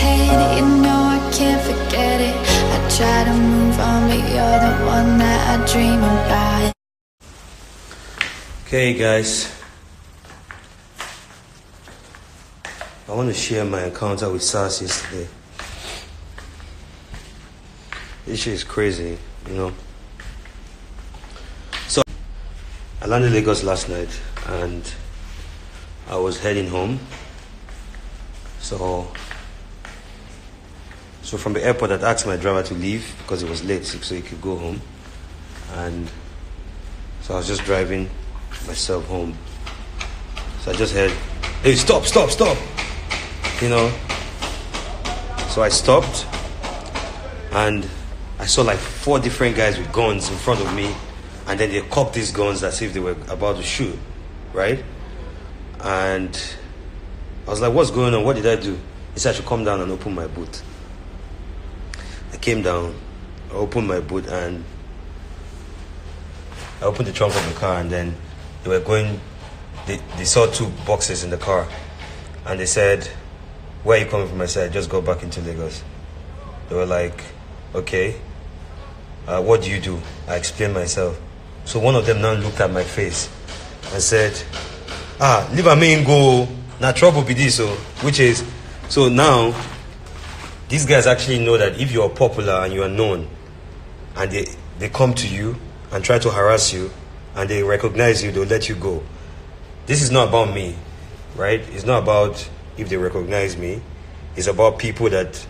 head. You know I can't forget it. I try to move on, but you're the one that I dream about. Okay guys, I want to share my encounter with SARS yesterday. This shit is crazy, you know. So I landed Lagos last night and I was heading home. So from the airport, I asked my driver to leave because it was late, so he could go home. And so I was just driving myself home. So I just heard, hey, stop, you know. So I stopped and I saw like 4 different guys with guns in front of me, and then they cocked these guns as if they were about to shoot, right? And I was like, what's going on? What did I do? He said I should come down and open my boot. I came down, I opened my boot, and I opened the trunk of the car, and then they were going, they saw 2 boxes in the car, and they said, where are you coming from? I said, just go back into Lagos. They were like, okay, what do you do? I explained myself. So one of them now looked at my face and said, leave a man go, now trouble be this, which is, so now, these guys actually know that if you are popular and you are known, and they come to you and try to harass you, and they recognize you, they'll let you go. This is not about me, right? It's not about if they recognize me. It's about people that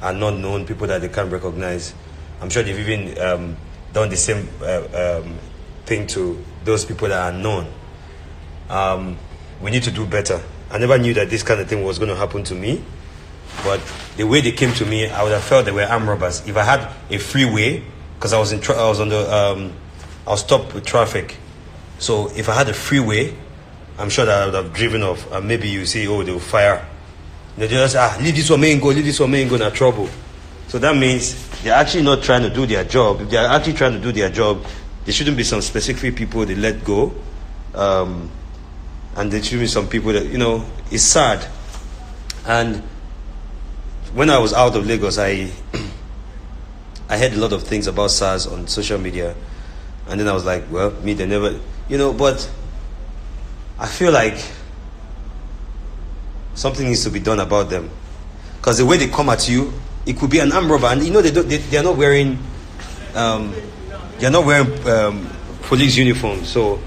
are not known, people that they can't recognize. I'm sure they've even done the same thing to those people that are known. We need to do better. I never knew that this kind of thing was going to happen to me, but the way they came to me, I would have felt they were armed robbers. If I had a freeway, because I was stopped with traffic. So if I had a freeway, I'm sure that I would have driven off. And maybe you see, oh, they'll fire. They just leave this one man go, leave this one man go, na trouble. So that means they're actually not trying to do their job. If they're actually trying to do their job, there shouldn't be some specific people they let go. And there should be some people that, you know, it's sad. And when I was out of Lagos, I heard a lot of things about SARS on social media. And then I was like, well, me, they never, you know, but I feel like something needs to be done about them. Because the way they come at you, it could be an armed robber. And you know, they're not wearing, police uniforms. So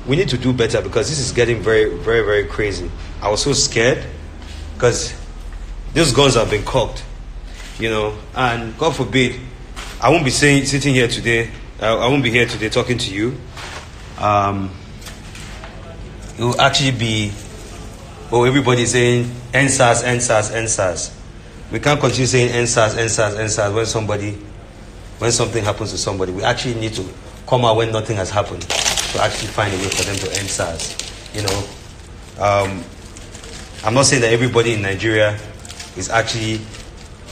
we need to do better because this is getting very, very, very crazy. I was so scared because those guns have been cocked, you know, and God forbid, I won't be sitting here today. I won't be here today talking to you. It will actually be, everybody saying end SARS, end SARS, end SARS. We can't continue saying end SARS, end SARS, end SARS when something happens to somebody. We actually need to come out when nothing has happened to actually find a way for them to end SARS. You know, I'm not saying that everybody in Nigeria is actually,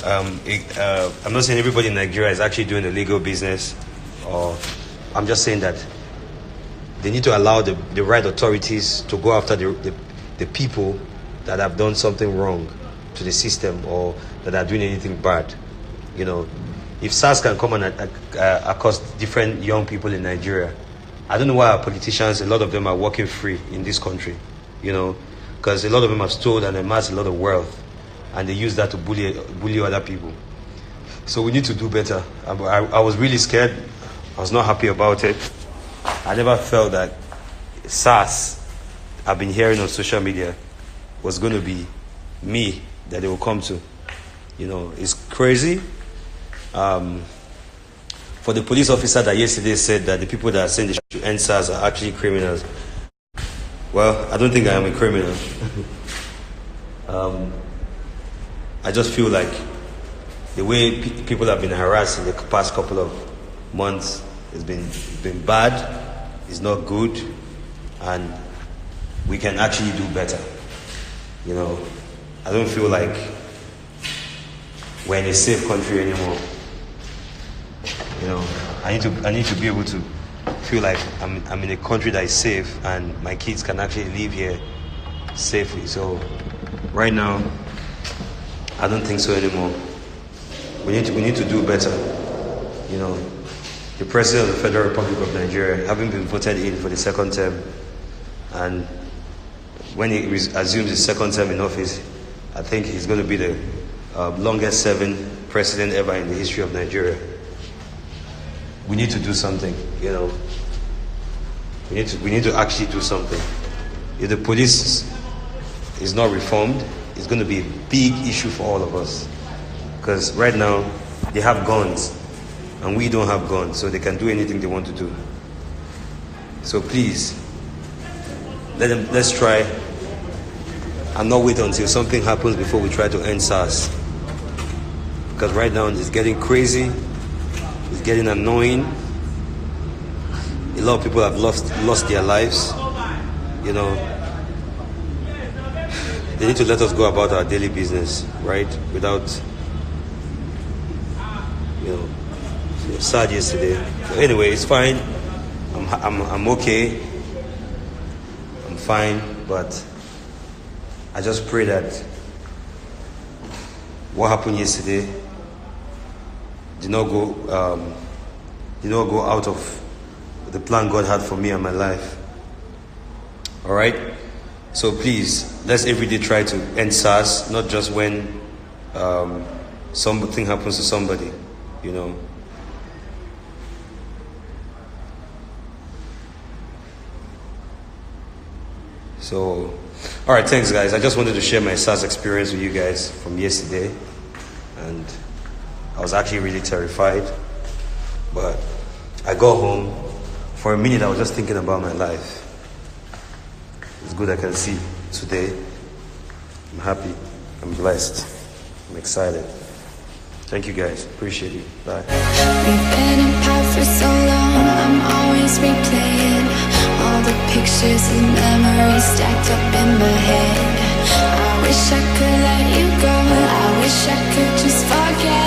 I'm not saying everybody in Nigeria is actually doing a legal business, or I'm just saying that they need to allow the right authorities to go after the people that have done something wrong to the system or that are doing anything bad. You know, if SARS can come and accost different young people in Nigeria, I don't know why our politicians, a lot of them are working free in this country, you know, because a lot of them have stolen and amassed a lot of wealth, and they use that to bully other people. So we need to do better. I was really scared. I was not happy about it. I never felt that SARS I've been hearing on social media was going to be me that they will come to. You know, it's crazy. For the police officer that yesterday said that the people that are saying they should end SARS are actually criminals. Well, I don't think I am a criminal. I just feel like the way people have been harassed in the past couple of months has been bad. It's not good, and we can actually do better. You know, I don't feel like we're in a safe country anymore. You know, I need to be able to feel like I'm in a country that is safe and my kids can actually live here safely. So right now, I don't think so anymore. We need to do better. You know, the President of the Federal Republic of Nigeria, having been voted in for the second term, and when he assumes his second term in office, I think he's going to be the longest serving president ever in the history of Nigeria. We need to do something, you know. We need to actually do something. If the police is not reformed, it's going to be a big issue for all of us. Because right now, they have guns, and we don't have guns, so they can do anything they want to do. So please, let's try and not wait until something happens before we try to end SARS. Because right now, it's getting crazy, it's getting annoying. A lot of people have lost their lives, you know. They need to let us go about our daily business, right? Without, you know, it was sad yesterday. So anyway, it's fine. I'm okay. I'm fine, but I just pray that what happened yesterday did not go out of the plan God had for me and my life. All right. So please, let's every day try to end SARS, not just when something happens to somebody, you know. So, all right, thanks, guys. I just wanted to share my SARS experience with you guys from yesterday, and I was actually really terrified. But I got home. For a minute, I was just thinking about my life. It's good I can see today. I'm happy. I'm blessed. I'm excited. Thank you, guys. Appreciate you. Bye. We've been apart for so long, I'm always replaying all the pictures and memories stacked up in my head. I wish I could let you go, I wish I could just forget.